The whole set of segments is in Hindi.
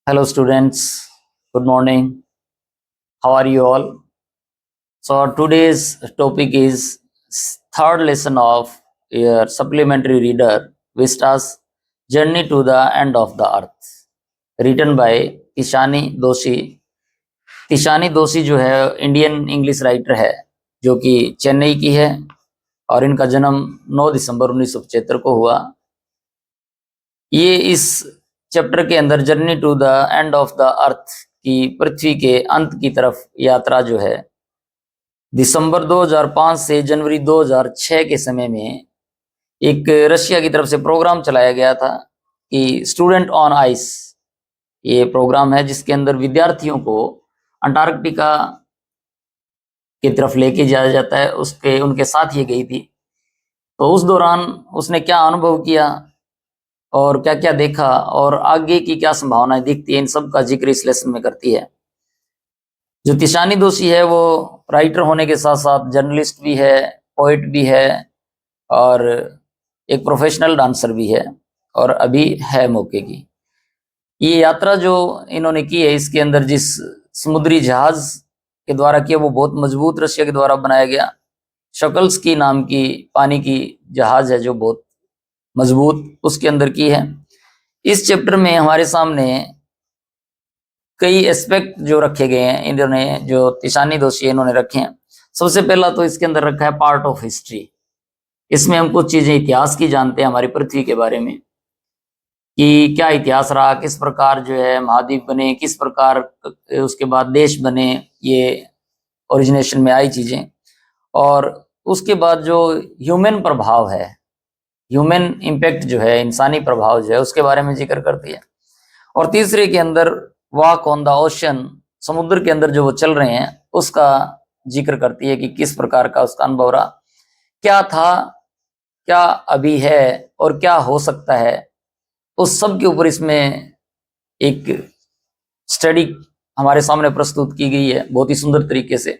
Hello, students. Good morning. How are you all? So, today's topic is third lesson of your supplementary reader, Vista's Journey to the End of the Earth, written by Tishani दोषी। तिशानी दोषी जो है इंडियन इंग्लिश राइटर है, जो कि चेन्नई की है और इनका जन्म 9 दिसंबर 1975 को हुआ। ये इस चैप्टर के अंदर journey to the end of the earth की पृथ्वी के अंत की तरफ यात्रा जो है दिसंबर 2005 से जनवरी 2006 के समय में एक रशिया की तरफ से प्रोग्राम चलाया गया था कि स्टूडेंट ऑन आइस, ये प्रोग्राम है जिसके अंदर विद्यार्थियों को अंटार्कटिका की तरफ लेके जाया जाता है। उनके साथ ये गई थी। तो उस दौरान उसने क्या अनुभव किया और क्या क्या देखा और आगे की क्या संभावनाएं दिखती है, इन सब का जिक्र इस लेसन में करती है। जो तिशानी दोषी है वो राइटर होने के साथ साथ जर्नलिस्ट भी है, पोइट भी है और एक प्रोफेशनल डांसर भी है और अभी है मौके की। ये यात्रा जो इन्होंने की है, इसके अंदर जिस समुद्री जहाज के द्वारा किया वो बहुत मजबूत रशिया के द्वारा बनाया गया शकल्स की नाम की पानी की जहाज है जो बहुत मजबूत, उसके अंदर की है। इस चैप्टर में हमारे सामने कई एस्पेक्ट जो रखे गए हैं, इन्होंने जो तिशानी दोषी इन्होंने रखे हैं। सबसे पहला तो इसके अंदर रखा है पार्ट ऑफ हिस्ट्री। इसमें हम कुछ चीजें इतिहास की जानते हैं, हमारी पृथ्वी के बारे में कि क्या इतिहास रहा, किस प्रकार जो है महाद्वीप बने, किस प्रकार उसके बाद देश बने, ये ओरिजिनेशन में आई चीजें। और उसके बाद जो ह्यूमन प्रभाव है, ह्यूमन इम्पैक्ट जो है, इंसानी प्रभाव जो है, उसके बारे में जिक्र करती है। और तीसरे के अंदर वॉक ऑन द ओशन, समुद्र के अंदर जो वो चल रहे हैं उसका जिक्र करती है कि किस प्रकार का उसका अनुभव रहा, क्या था, क्या अभी है और क्या हो सकता है। उस सब के ऊपर इसमें एक स्टडी हमारे सामने प्रस्तुत की गई है बहुत ही सुंदर तरीके से।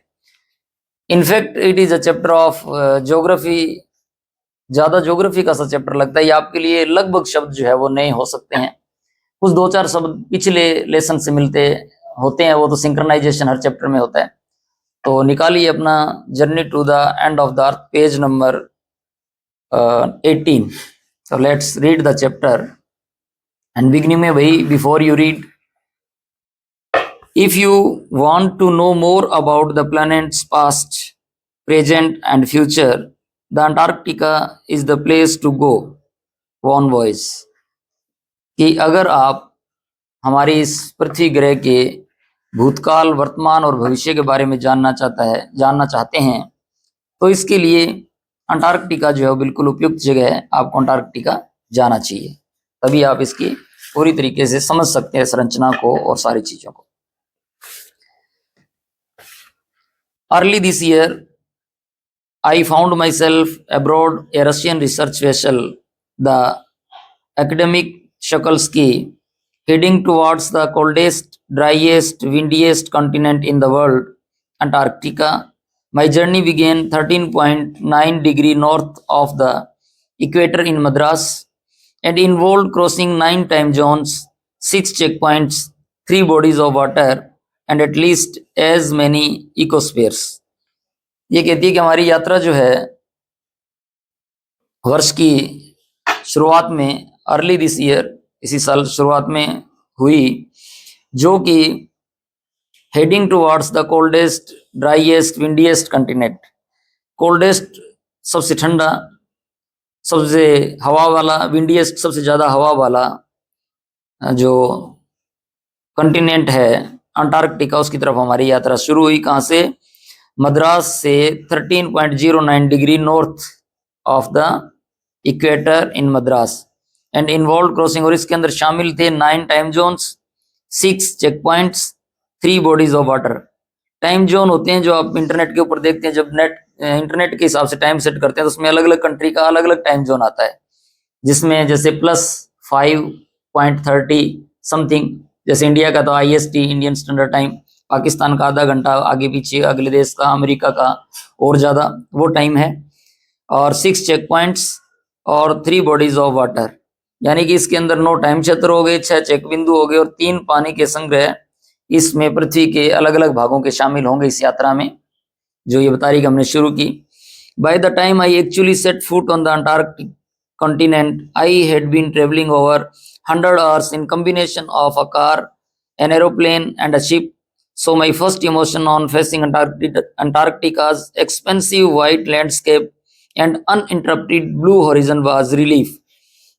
In fact it is a chapter of geography. ज्यादा ज्योग्राफी का सा चैप्टर लगता है। ये आपके लिए लगभग शब्द जो है वो नए हो सकते हैं, कुछ 2-4 शब्द पिछले लेसन से मिलते होते हैं, वो तो सिंक्रोनाइजेशन हर चैप्टर में होता है। तो निकालिए अपना journey to the end of the earth, page number 18। so let's read the chapter and beginning में वही, before you read, if you want to know more about the planet's past, present and future, the Antarctica is the place to go. Von Voice कि अगर आप हमारी इस पृथ्वी ग्रह के भूतकाल, वर्तमान और भविष्य के बारे में जानना चाहते हैं तो इसके लिए अंटार्कटिका जो है बिल्कुल उपयुक्त जगह है। आपको अंटार्कटिका जाना चाहिए, तभी आप इसकी पूरी तरीके से समझ सकते हैं संरचना को और सारी चीजों को। Early this year I found myself aboard a Russian research vessel, the academic Shakalsky, heading towards the coldest, driest, windiest continent in the world, Antarctica. My journey began 13.9 degrees north of the equator in Madras and involved crossing 9 time zones, 6 checkpoints, 3 bodies of water, and at least as many ecospheres. ये कहती है कि हमारी यात्रा जो है वर्ष की शुरुआत में, अर्ली दिस ईयर, इसी साल शुरुआत में हुई, जो कि heading towards the coldest, driest, windiest continent. Coldest सबसे ठंडा, सबसे हवा वाला, विंडीएस्ट सबसे ज्यादा हवा वाला जो कंटिनेंट है अंटार्कटिका, उसकी तरफ हमारी यात्रा शुरू हुई। कहाँ से? मद्रास से 13.09 degree north of the equator in Madras and involve crossing, और इसके अंदर शामिल थे 9 time zones, 6 check points, 3 bodies of water. Time zone होते हैं जो आप इंटरनेट के ऊपर देखते हैं, जब इंटरनेट के हिसाब से टाइम सेट करते हैं तो उसमें अलग अलग कंट्री का अलग अलग टाइम जोन आता है, जिसमें जैसे +5.30 समथिंग, जैसे इंडिया का तो IST, Indian standard time, Pakistan का आधा घंटा आगे पीछे, अगले देश का, अमेरिका का और ज़्यादा वो टाइम है। और 6 चेक पॉइंट्स और 3 बॉडीज ऑफ वाटर, यानी कि इसके अंदर 9 टाइम क्षेत्र हो गए, 6 चेक बिंदु हो गए और 3 पानी के संग्रह इसमें पृथ्वी के अलग अलग भागों के शामिल होंगे इस यात्रा में, जो ये तारीख हमने शुरू की। By the time I actually set foot on the Antarctic continent, I had been traveling over 100 hours in combination of a car, an aeroplane and a ship. So my first emotion on facing Antarctica's expensive white landscape and uninterrupted blue horizon was relief.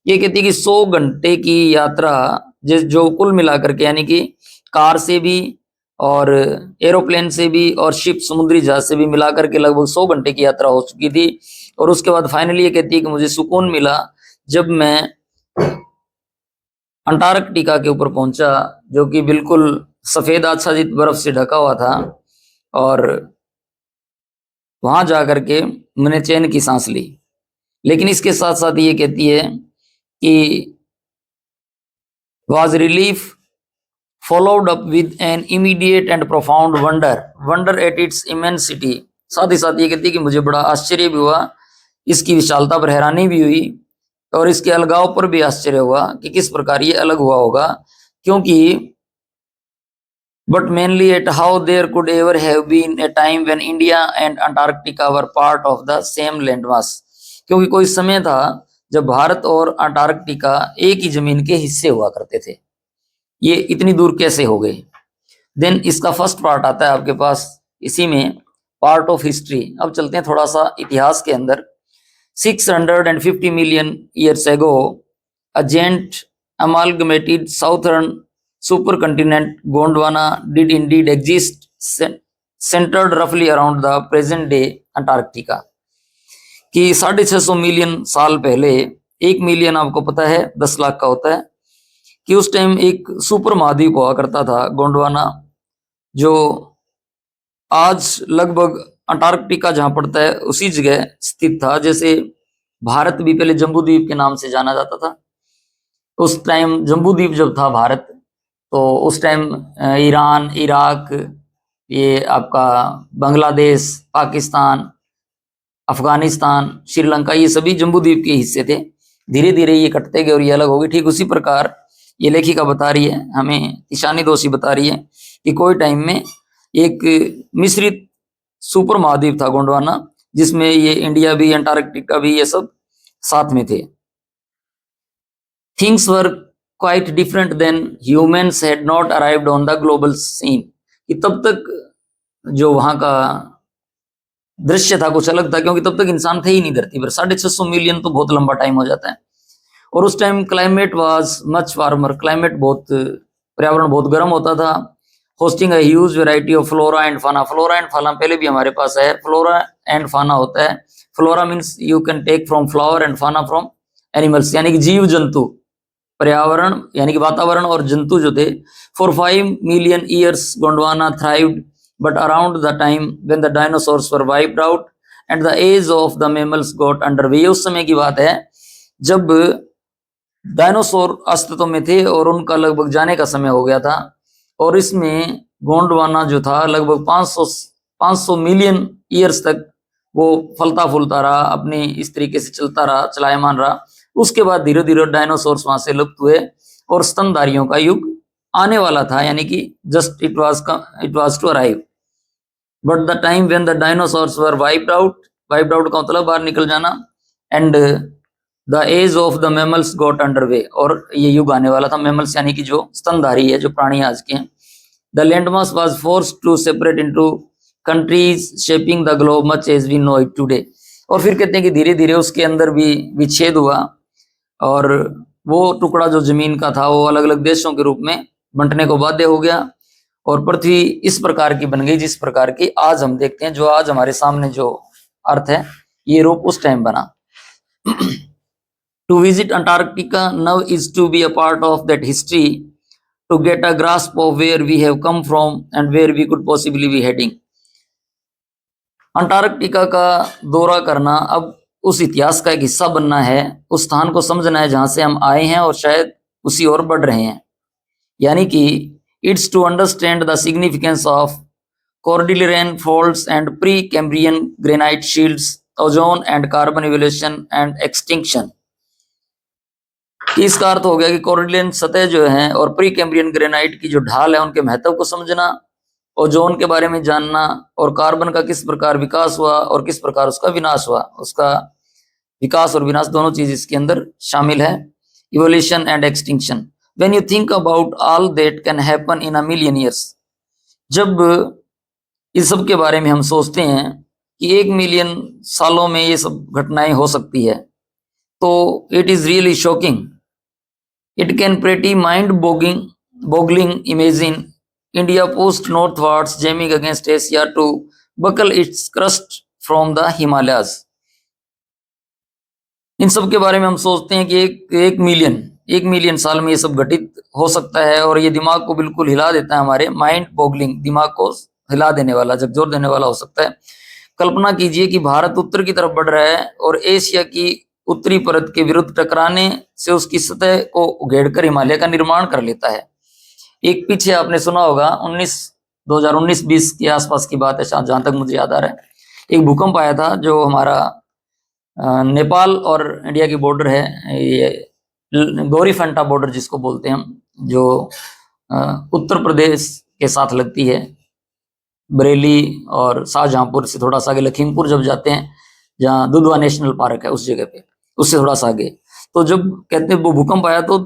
ये कहती है कि 100 घंटे की यात्रा जो कुल मिलाकर के, यानी कि कार से भी और एरोप्लेन से भी और शिप समुद्री जहाज से भी मिलाकर के लगभग 100 घंटे की यात्रा हो चुकी थी। और उसके बाद फाइनली ये कहती है कि मुझे सुकून मिला जब मैं अंटार्कटिका के ऊपर पहुंचा, जो कि बिल्कुल सफेद आच्छादित बर्फ से ढका हुआ था, और वहां जाकर के मैंने चैन की सांस ली। लेकिन इसके साथ साथ ये कहती है कि was relief followed up with an immediate and profound wonder at its immensity। साथ ही साथ ये कहती है कि मुझे बड़ा आश्चर्य भी हुआ, इसकी विशालता पर हैरानी भी हुई और इसके अलगाव पर भी आश्चर्य हुआ कि किस प्रकार ये अलग हुआ होगा, क्योंकि but mainly at how there could ever have been a time when India and Antarctica were part of the same landmass। क्योंकि कोई समय था जब भारत और अंटार्कटिका एक ही जमीन के हिस्से हुआ करते थे, ये इतनी दूर कैसे हो गए। देन इसका फर्स्ट पार्ट आता है आपके पास, इसी में पार्ट ऑफ हिस्ट्री। अब चलते हैं थोड़ा सा इतिहास के अंदर। 650 million years ago, a giant amalgamated southern supercontinent Gondwana did indeed exist, centered roughly around the present day Antarctica। कि 650 मिलियन साल पहले, 1 मिलियन आपको पता है 10 लाख का होता है, कि उस टाइम एक सुपर महाद्वीप हुआ करता था गोंडवाना, जो आज लगभग अंटार्कटिका जहां पड़ता है उसी जगह स्थित था। जैसे भारत भी पहले जम्बूद्वीप के नाम से जाना जाता था, उस टाइम जम्बूद्वीप जब था भारत, तो उस टाइम ईरान, इराक, ये आपका बांग्लादेश, पाकिस्तान, अफगानिस्तान, श्रीलंका, ये सभी जम्बूद्वीप के हिस्से थे। धीरे धीरे ये कटते गए और ये अलग हो गए। ठीक उसी प्रकार ये लेखिका बता रही है, हमें ईशानी दोषी बता रही है कि कोई टाइम में एक मिश्रित सुपर महाद्वीप था गोंडवाना, जिसमें ये इंडिया भी, अंटार्कटिका भी, ये सब साथ में थे। Things were quite different then humans had not arrived on the global scene. कि तब तक जो वहां का दृश्य था कुछ अलग था, क्योंकि तब तक इंसान थे ही नहीं धरती पर। 650 मिलियन तो बहुत लंबा टाइम हो जाता है। और उस time climate was much warmer, climate बहुत, पर्यावरण बहुत गर्म होता था। Hosting a huge variety of flora and फाना। फ्लोरा एंड फाना पहले भी हमारे पास है। फ्लोरा एंड फाना होता है, flora means you can take from flower and fauna from animals, यानी कि जीव जंतु, पर्यावरण यानी कि वातावरण और जंतु जो थे। For 5 million years Gondwana thrived, but around the time when the dinosaurs were wiped out and the age of the mammals got underway। उस समय की बात है जब डायनासोर अस्तित्व में थे और उनका लगभग जाने का समय हो गया था। और इसमें गोंडवाना जो था लगभग 500 मिलियन ईयर्स तक वो फलता फूलता रहा, अपने इस तरीके से चलता रहा, चलायमान रहा। उसके बाद धीरे धीरे डायनासोर्स वहां से लुप्त हुए और स्तनधारियों का युग आने वाला था, यानी कि just it was to arrive. But the time when the dinosaurs were wiped out का मतलब बाहर निकल जाना, and the age of the mammals got underway, और ये युग आने वाला था। मैमल्स यानी कि जो स्तनधारी है, जो प्राणी आज के हैं। The landmass was forced to separate into countries shaping the globe much as we know it today. और फिर कहते हैं कि धीरे धीरे उसके अंदर भी विच्छेद हुआ और वो टुकड़ा जो जमीन का था वो अलग अलग देशों के रूप में बंटने को बाध्य हो गया और पृथ्वी इस प्रकार की बन गई जिस प्रकार की आज हम देखते हैं। जो आज हमारे सामने जो अर्थ है, ये रूप उस टाइम बना। To visit Antarctica now is to be a part of that history, to get a grasp of where we have come from and where we could possibly be heading। Antarctica का दौरा करना अब उस इतिहास का एक हिस्सा बनना है, उस स्थान को समझना है जहां से हम आए हैं और शायद उसी ओर बढ़ रहे हैं। यानी कि it's to understand the significance of cordilleran folds and Precambrian granite shields, ozone and carbon evolution and extinction. कि इसका अर्थ हो गया कि कोरिलियन सतह जो है और प्री कैम्ब्रियन ग्रेनाइट की जो ढाल है उनके महत्व को समझना, ओजोन के बारे में जानना, और कार्बन का किस प्रकार विकास हुआ और किस प्रकार उसका विनाश हुआ, उसका विकास और विनाश दोनों चीज इसके अंदर शामिल है। Evolution and extinction, when you think about all that can happen in a million years, जब इस सब के बारे में हम सोचते हैं कि 1 मिलियन सालों में ये सब घटनाएं हो सकती है, तो it is really shocking. It can pretty mind boggling imagine India pushed northwards, jamming against Asia to buckle its crust from the Himalayas. इन सब के बारे में हम सोचते हैं कि एक मिलियन साल में ये सब घटित हो सकता है, और ये दिमाग को बिल्कुल हिला देता है, हमारे माइंड बॉगलिंग, दिमाग को हिला देने वाला, झकझोर देने वाला हो सकता है। कल्पना कीजिए कि भारत उत्तर की तरफ बढ़ रहा है और एशिया की उत्तरी परत के विरुद्ध टकराने से उसकी सतह को उघेड़कर हिमालय का निर्माण कर लेता है। एक पीछे आपने सुना होगा 2019-20 के आसपास की बात है, जहां तक मुझे याद आ रहा है, एक भूकंप आया था जो हमारा नेपाल और इंडिया की बॉर्डर है, ये गौरीफंटा बॉर्डर जिसको बोलते हैं हम, जो उत्तर प्रदेश के साथ लगती है, बरेली और शाहजहांपुर से थोड़ा सा आगे लखीमपुर जब जाते हैं, जहाँ दुधवा नेशनल पार्क है उस जगह पे, उससे थोड़ा सा आगे। तो जब कहते हैं वो भूकंप आया तो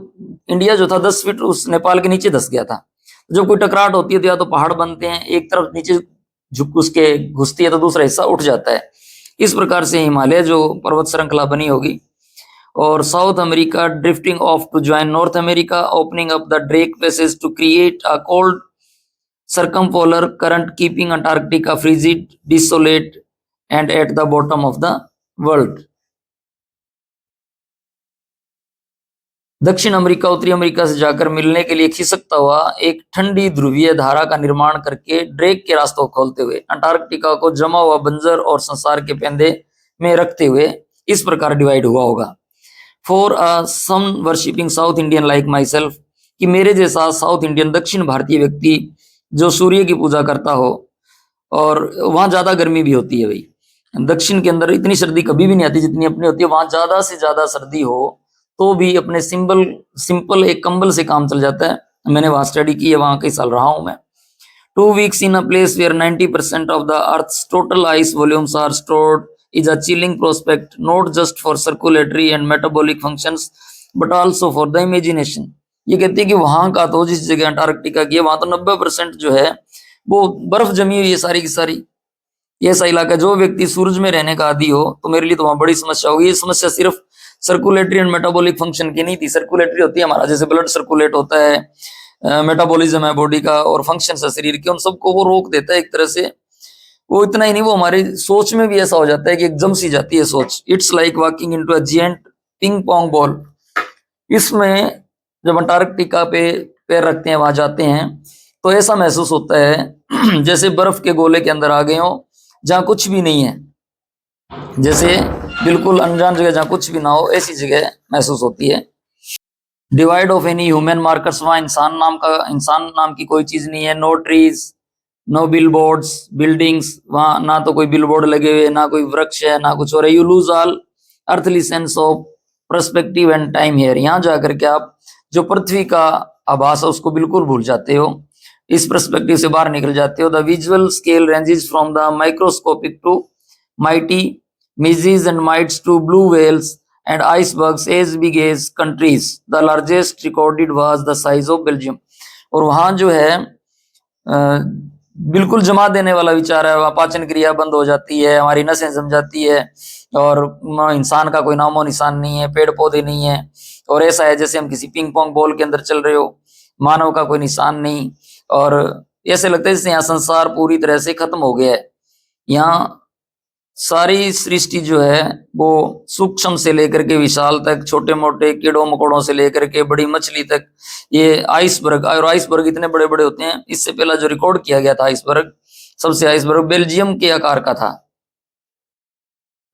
इंडिया जो था 10 फीट उस नेपाल के नीचे धस गया था। जब कोई टकराहट होती है तो या तो पहाड़ बनते हैं, एक तरफ नीचे झुक उसके घुसती है तो दूसरा हिस्सा उठ जाता है। इस प्रकार से हिमालय जो पर्वत श्रृंखला बनी होगी, और South America drifting off to join North America, opening up the Drake passage to create a cold circumpolar current keeping Antarctica frigid, desolate and at the bottom of the world. दक्षिण अमेरिका उत्तरी अमेरिका से जाकर मिलने के लिए खिसकता हुआ एक ठंडी ध्रुवीय धारा का निर्माण करके ड्रेक के रास्तों को खोलते हुए अंटार्कटिका को जमा हुआ बंजर और संसार के पेंदे में रखते हुए इस प्रकार डिवाइड हुआ होगा। For a sun worshipping South Indian like myself, कि मेरे जैसा साउथ इंडियन दक्षिण भारतीय व्यक्ति जो सूर्य की पूजा करता हो, और वहां ज्यादा गर्मी भी होती है भाई, दक्षिण के अंदर इतनी सर्दी कभी भी नहीं आती जितनी अपनी होती है, वहां ज्यादा से ज्यादा सर्दी हो तो भी अपने सिंपल एक कंबल से काम चल जाता है। मैंने वहां स्टडी की है, वहां कई साल रहा हूं मैं। 2 weeks in a place where 90% of the Earth's total ice volumes are stored is a chilling prospect, not just for circulatory and metabolic functions but also for the imagination. ये कहते हैं कि वहां का तो जिस जगह अंटार्कटिका की है वहां तो 90% जो है वो बर्फ जमी हुई है सारी की सारी। ये ऐसा इलाका, जो व्यक्ति सूरज में रहने का आदी हो तो मेरे लिए तो वहां बड़ी समस्या होगी। ये समस्या सिर्फ सर्कुलेटरी एंड मेटाबॉलिक फंक्शन की नहीं थी। सर्कुलेटरी होती है हमारा, जैसे ब्लड सर्कुलेट होता है, मेटाबॉलिज्म है बॉडी का, और फंक्शन है शरीर के, उन सबको वो रोक देता है एक तरह से। वो इतना ही नहीं, वो हमारी सोच में भी ऐसा हो जाता है कि एकदम सी जाती है सोच। It's like walking into a giant ping pong ball. इसमें जब अंटार्कटिका पे पैर रखते हैं, वहां जाते हैं, तो ऐसा महसूस होता है जैसे बर्फ के गोले के अंदर आ गए हो, जहां कुछ भी नहीं है, जैसे बिल्कुल अनजान जगह जहां कुछ भी ना हो, ऐसी जगह महसूस होती है। Devoid of any human markers, वहां इंसान नाम की कोई चीज नहीं है। No trees, no billboards, buildings, वहां ना तो कोई बिलबोर्ड लगे हुए, ना कोई वृक्ष है, ना कुछ और है। You lose all earthly sense of perspective and time here. यहाँ जाकर के आप जो पृथ्वी का आभास है उसको बिल्कुल भूल जाते हो, इस पर्सपेक्टिव से बाहर निकल जाते हो। The visual scale ranges from the microscopic to mighty midges and mites to blue whales and icebergs as big as countries. The largest recorded was the size of Belgium. और वहां जो है बिल्कुल जमा देने वाला विचार है। वहां पाचन क्रिया बंद हो जाती है, हमारी नसें जम जाती है, और इंसान का कोई नामो निशान नहीं है, पेड़ पौधे नहीं है, और ऐसा है जैसे हम किसी पिंग पोंग बॉल के अंदर चल रहे हो, मानव का कोई निशान नहीं, और ऐसे लगता है जैसे यहाँ संसार पूरी तरह से खत्म हो गया है। यहाँ सारी सृष्टि जो है वो सूक्ष्म से लेकर के विशाल तक, छोटे मोटे कीड़ों मकोड़ों से लेकर के बड़ी मछली तक, ये आइसबर्ग, और आइसबर्ग इतने बड़े बड़े होते हैं। इससे पहला जो रिकॉर्ड किया गया था आइसबर्ग, सबसे आइसबर्ग बेल्जियम के आकार का था,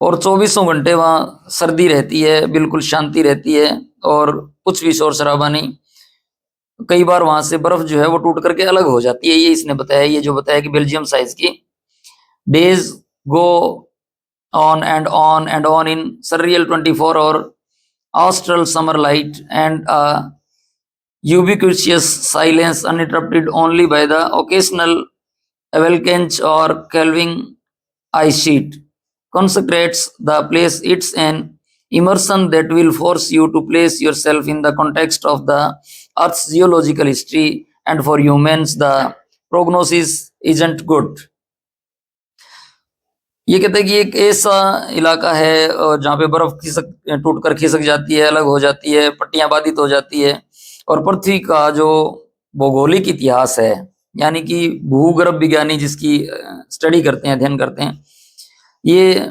और 24 घंटे वहां सर्दी रहती है, बिल्कुल शांति रहती है, और कुछ भी शोर शराबा नहीं। कई बार वहां से बर्फ जो है वो टूट करके अलग हो जाती है। ये इसने बताया, ये जो बताया कि बेल्जियम साइज की। Days go on and on and on in surreal 24-hour austral summer light, and a ubiquitous silence uninterrupted only by the occasional avalanche or calving ice sheet consecrates the place. It's an immersion that will force you to place yourself in the context of the Earth's geological history, and for humans, the prognosis isn't good. ये कहते हैं कि एक ऐसा इलाका है जहाँ पे बर्फ खिसक टूटकर खिसक जाती है, अलग हो जाती है, पट्टियां बाधित हो जाती है, और पृथ्वी का जो भौगोलिक इतिहास है, यानी कि भूगर्भ विज्ञानी जिसकी स्टडी करते हैं, अध्ययन करते हैं, ये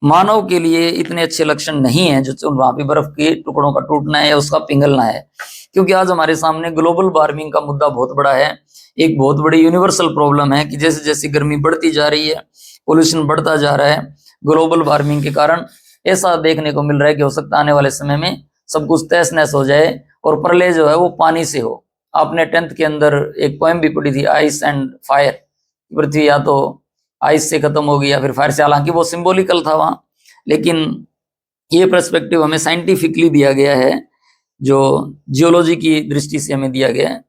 मानव के लिए इतने अच्छे लक्षण नहीं है जो वहां पे बर्फ के टुकड़ों का टूटना है या उसका पिघलना है, क्योंकि आज हमारे सामने ग्लोबल वार्मिंग का मुद्दा बहुत बड़ा है। एक बहुत बड़ी यूनिवर्सल प्रॉब्लम है कि जैसे जैसे गर्मी बढ़ती जा रही है, पोल्यूशन बढ़ता जा रहा है, ग्लोबल वार्मिंग के कारण ऐसा देखने को मिल रहा है कि हो सकता है आने वाले समय में सब कुछ तहस नहस हो जाए और प्रलय जो है वो पानी से हो। आपने 10th के अंदर एक पोएम भी पढ़ी थी, आइस एंड फायर, पृथ्वी या तो आइस से खत्म होगी या फिर फायर से, हालांकि वो सिंबॉलिकल था वहां, लेकिन ये पर्सपेक्टिव हमें साइंटिफिकली दिया गया है, जो जियोलॉजी की दृष्टि से हमें दिया गया है।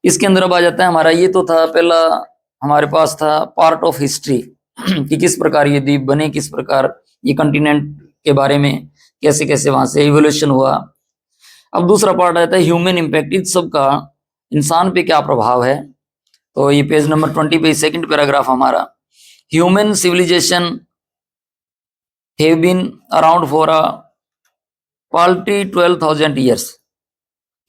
इसके अंदर अब आ जाता है हमारा, ये तो था पहला हमारे पास था पार्ट ऑफ हिस्ट्री कि किस प्रकार ये द्वीप बने, किस प्रकार ये कंटिनेंट के बारे में कैसे कैसे वहां से इवोल्यूशन हुआ। अब दूसरा पार्ट आता है ह्यूमन इम्पैक्ट, इस सब का इंसान पे क्या प्रभाव है। तो ये पेज नंबर 20 पे सेकंड पैराग्राफ हमारा, human civilization have been around for a paltry 12,000 years,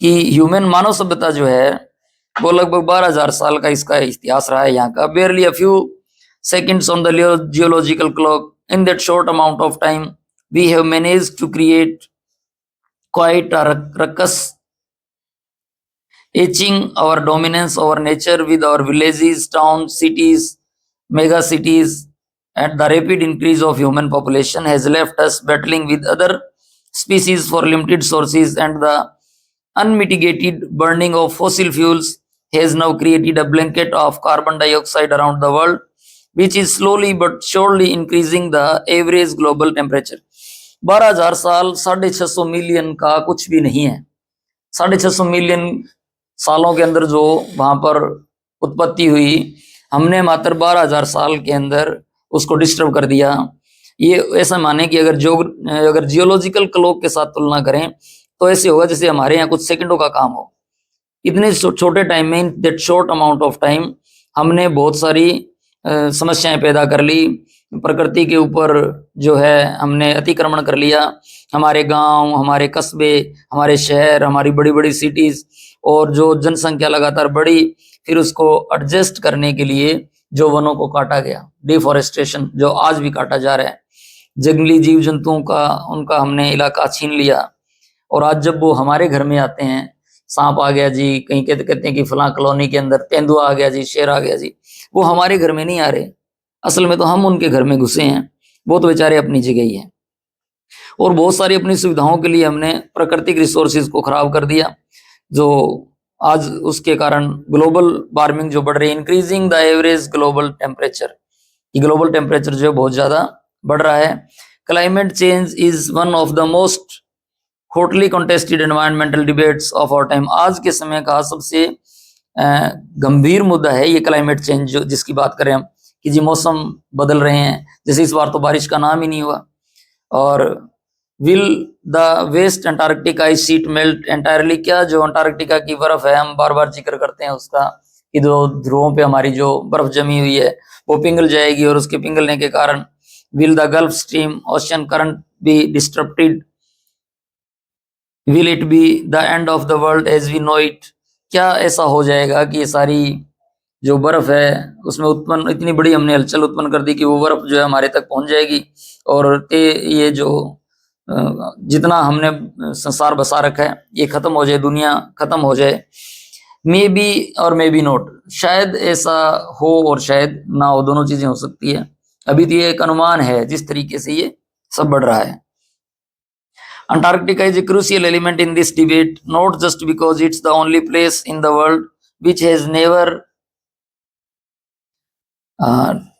कि ह्यूमन मानव सभ्यता जो है वो लगभग 12,000 साल का इसका इतिहास रहा है यहाँ का। बेयरली a few seconds on the geological clock. In that short amount of time, we have managed to create quite a ruckus, etching our dominance over nature with our villages, towns, cities, mega cities, and the rapid increase of human population has left us battling with other species for limited sources, and the unmitigated burning of fossil fuels has now created a blanket of carbon dioxide around the world, which is slowly but surely increasing the average global temperature. 12,000 साल 650 मिलियन का कुछ भी नहीं है। 650 मिलियन सालों के अंदर जो वहां पर उत्पत्ति हुई, हमने मात्र 12,000 साल के अंदर उसको डिस्टर्ब कर दिया। ये ऐसा माने कि अगर जियोलॉजिकल क्लॉक के साथ तुलना करें तो ऐसे होगा जैसे हमारे यहाँ कुछ सेकंडों का काम हो। इतने छोटे टाइम में, in that short amount of time, हमने बहुत सारी समस्याएं पैदा कर ली, प्रकृति के ऊपर जो है हमने अतिक्रमण कर लिया। हमारे गांव, हमारे कस्बे, हमारे शहर, हमारी बड़ी बड़ी सिटीज, और जो जनसंख्या लगातार बढ़ी, फिर उसको एडजस्ट करने के लिए जो वनों को काटा गया, डिफॉरेस्टेशन जो आज भी काटा जा रहा है, जंगली जीव जंतुओं का उनका हमने इलाका छीन लिया। और आज जब वो हमारे घर में आते हैं, सांप आ गया जी, कहीं कहते हैं कि फलां कॉलोनी के अंदर तेंदुआ आ गया जी, शेर आ गया जी, वो हमारे घर में नहीं आ रहे, असल में तो हम उनके घर में घुसे हैं। वो तो बेचारे अपनी जगह ही हैं, और बहुत सारी अपनी सुविधाओं के लिए हमने प्राकृतिक रिसोर्सेज को खराब कर दिया, जो आज उसके कारण ग्लोबल वार्मिंग जो बढ़ रही है, increasing the average global temperature, ये ग्लोबल टेम्परेचर जो है बहुत ज्यादा बढ़ रहा है। Climate change is one of the most hotly contested environmental debates of our time, आज के समय का सबसे गंभीर मुद्दा है ये क्लाइमेट चेंज, जो जिसकी बात करें हम कि जी मौसम बदल रहे हैं, जैसे इस बार तो बारिश का नाम ही नहीं हुआ। और will the West Antarctic ice sheet melt entirely, क्या जो अंटार्कटिका की बर्फ है, हम बार बार जिक्र करते हैं उसका कि दो ध्रुवों पे हमारी जो बर्फ जमी हुई है वो पिघल जाएगी, और उसके पिघलने के कारण will the gulf stream ocean current be disturbed, will it be the end of the world as we know it, क्या ऐसा हो जाएगा कि ये सारी जो बर्फ है उसमें उत्पन्न इतनी बड़ी हमने हलचल उत्पन्न कर दी कि वो बर्फ जो है हमारे तक पहुंच जाएगी, और ये जो जितना हमने संसार बसा रखा है ये खत्म हो जाए, दुनिया खत्म हो जाए। मे बी और मे बी नॉट, शायद ऐसा हो और शायद ना हो, दोनों चीजें हो सकती है। अभी तो ये एक अनुमान है जिस तरीके से ये सब बढ़ रहा है। Antarctica is a crucial element in this debate, not just because it's the only place in the world which has never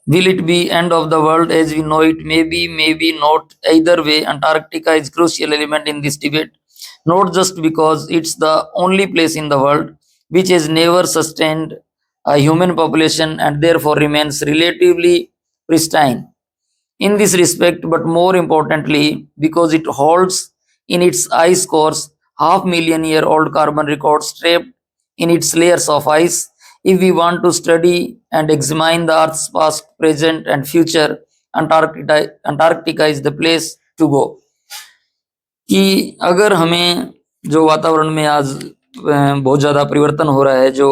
Will it be end of the world as we know it? Maybe, maybe not. Either way, Antarctica is crucial element in this debate, not just because it's the only place in the world which has never sustained a human population and therefore remains relatively pristine in this respect, but more importantly, because it holds in its ice cores half million year old carbon records trapped in its layers of ice. If we want to study and examine the Earth's past, present, and future, Antarctica is the place to go. कि अगर हमें जो वातावरण में आज बहुत ज़्यादा परिवर्तन हो रहा है, जो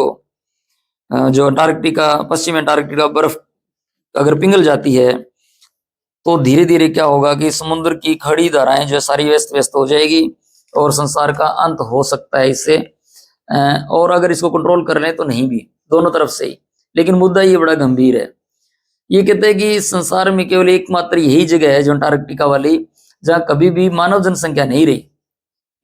अंटार्कटिका, पश्चिम अंटार्कटिका बर्फ अगर पिघल जाती है, तो धीरे धीरे क्या होगा कि समुद्र की खड़ी धाराएं जो सारी व्यस्त व्यस्त हो जाएगी और संसार का अंत हो सकता है इससे। और अगर इसको कंट्रोल कर लें तो नहीं भी, दोनों तरफ से ही। लेकिन मुद्दा ये बड़ा गंभीर है। ये कहते हैं कि संसार में केवल एकमात्र यही जगह है जो अंटार्कटिका वाली, जहां कभी भी मानव जनसंख्या नहीं रही,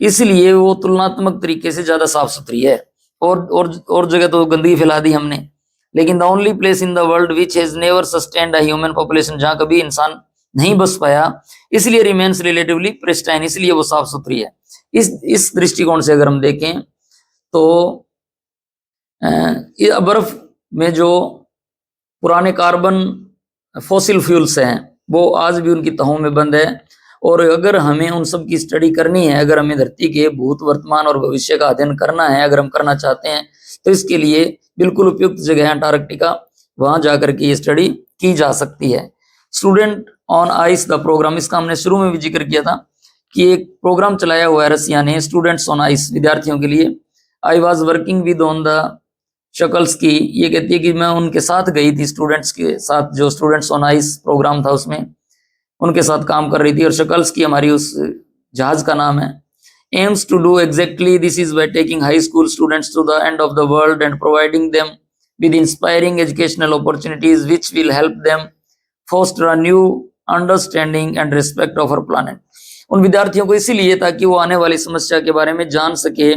इसलिए वो तुलनात्मक तरीके से ज्यादा साफ सुथरी है। और जगह तो गंदगी फैला दी हमने। लेकिन the only place in the world which has never sustained a human population, जहां कभी इंसान नहीं बस पाया, इसलिए रिमेन्स रिलेटिवली प्रिस्टाइन, इसलिए वो साफ सुथरी है। इस दृष्टिकोण से अगर हम देखें तो बर्फ में जो पुराने कार्बन फॉसिल फ्यूल्स हैं वो आज भी उनकी तहों में बंद है। और अगर हमें उन सब की स्टडी करनी है, अगर हमें धरती के भूत, वर्तमान और भविष्य का अध्ययन करना है, अगर हम करना चाहते हैं, तो इसके लिए बिल्कुल उपयुक्त जगह है अंटार्कटिका। वहां जाकर के ये स्टडी की जा सकती है। Student on ice the program, इसका हमने शुरू में भी जिक्र किया था कि एक प्रोग्राम चलाया हुआ है रसिया ने, स्टूडेंट्स ऑन आइस, विद्यार्थियों के लिए। I was working with on the shackles की, ये कहती है कि मैं उनके साथ गई थी, स्टूडेंट्स के साथ, जो स्टूडेंट्स ऑन आइस प्रोग्राम था उसमें उनके साथ काम कर रही थी। और शकल्स की हमारी उस जहाज का नाम है। Aims to do exactly this is by taking high school students to the end of the world and providing them with inspiring educational opportunities which will help them foster a new understanding and respect of our planet। उन विद्यार्थियों को इसीलिए ताकि वो आने वाली समस्या के बारे में जान सके,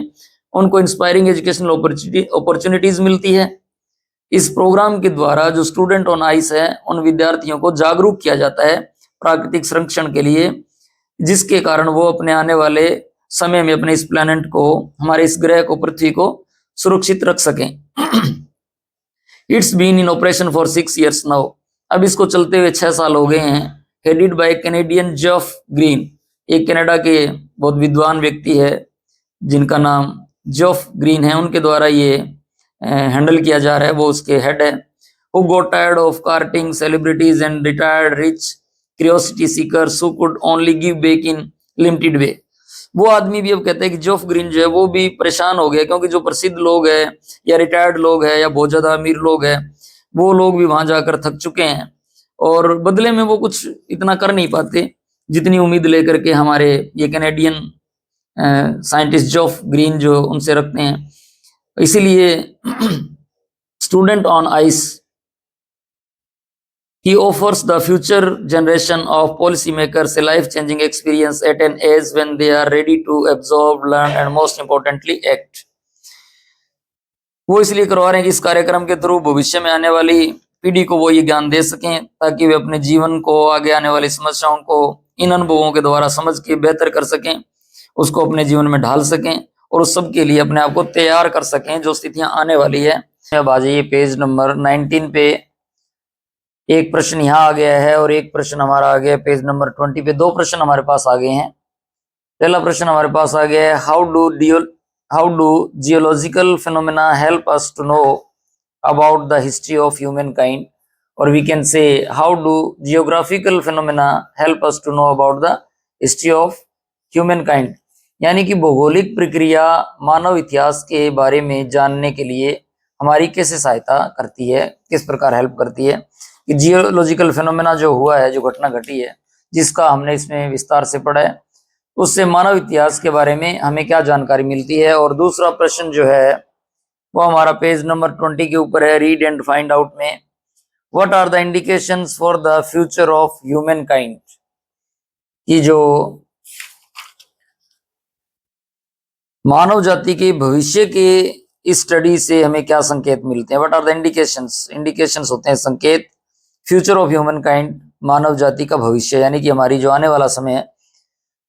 उनको इंस्पायरिंग एजुकेशनल अपॉर्चुनिटीज मिलती है। इस प्रोग्राम के द्वारा जो स्टूडेंट ऑन आइस है, उन विद्यार्थियों को जागरूक किया जाता है प्राकृतिक संरक्षण के लिए, जिसके कारण वो अपने आने वाले समय में अपने इस प्लैनेट को, हमारे इस ग्रह को, पृथ्वी को सुरक्षित रख सकें। It's been in operation for 6 years now, अब इसको चलते हुए 6 साल हो गए हैं। Headed by Canadian Jeff Green, एक कनाडा के बहुत विद्वान व्यक्ति है जिनका नाम जेफ ग्रीन है, उनके द्वारा ये हैंडल किया जा रहा है, वो उसके हेड है। Who got tired of courting celebrities and retired rich curiosity seekers who could only give back in limited way। वो आदमी भी अब कहते हैं कि जेफ ग्रीन जो है वो भी परेशान हो गया, क्योंकि जो प्रसिद्ध लोग हैं या रिटायर्ड लोग हैं या बहुत ज्यादा अमीर लोग हैं, वो लोग भी वहां जाकर थक चुके हैं और बदले में वो कुछ इतना कर नहीं पाते जितनी उम्मीद लेकर के हमारे ये कैनेडियन साइंटिस्ट जेफ ग्रीन जो उनसे रखते हैं। इसीलिए student on ice, he offers the future generation of policymakers a life-changing experience at an age when they are ready to absorb, learn and most importantly act। वो इसलिए करवा रहे हैं कि इस कार्यक्रम के थ्रू भविष्य में आने वाली पीढ़ी को वो ये ज्ञान दे सकें ताकि वे अपने जीवन को, आगे आने वाली समस्याओं को इन अनुभवों के द्वारा समझ के बेहतर कर सकें, उसको अपने जीवन में ढाल सकें और उस सब के लिए अपने आप को तैयार कर सकें जो स्थितियां आने वाली है। अब आ जाइए पेज नंबर 19 पे। एक प्रश्न यहाँ आ गया है और एक प्रश्न हमारा आ गया पेज नंबर 20 पे। 2 प्रश्न हमारे पास आ गए हैं। पहला प्रश्न हमारे पास आ गया है, how do geological phenomena help us to know about the history of humankind, और we can say how do geographical phenomena help us to know about the history of humankind. यानी कि भौगोलिक प्रक्रिया मानव इतिहास के बारे में जानने के लिए हमारी कैसे सहायता करती है, किस प्रकार हेल्प करती है। कि जियोलॉजिकल फिनोमेना जो हुआ है, जो घटना घटी है, जिसका हमने इसमें विस्तार से पढ़ा है, उससे मानव इतिहास के बारे में हमें क्या जानकारी मिलती है। और दूसरा प्रश्न जो है वो हमारा पेज नंबर 20 के ऊपर है, रीड एंड फाइंड आउट में, what are the indications for the future of humankind. कि जो मानव जाति के भविष्य के इस स्टडी से हमें क्या संकेत मिलते हैं। What are the indications, indications होते हैं संकेत, फ्यूचर ऑफ ह्यूमन काइंड, मानव जाति का भविष्य, यानी कि हमारी जो आने वाला समय है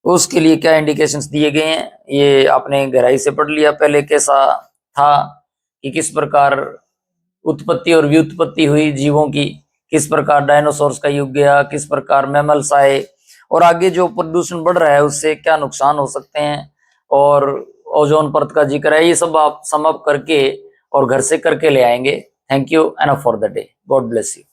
उसके लिए क्या इंडिकेशंस दिए गए हैं, ये आपने गहराई से पढ़ लिया। पहले कैसा था कि किस प्रकार उत्पत्ति और व्युत्पत्ति हुई जीवों की, किस प्रकार डायनासोर्स का युग गया, किस प्रकार मैमल्स आए, और आगे जो प्रदूषण बढ़ रहा है उससे क्या नुकसान हो सकते हैं, और ओजोन परत का जिक्र है। ये सब आप सम अप करके और घर से करके ले आएंगे। Thank you and for the day. God bless you.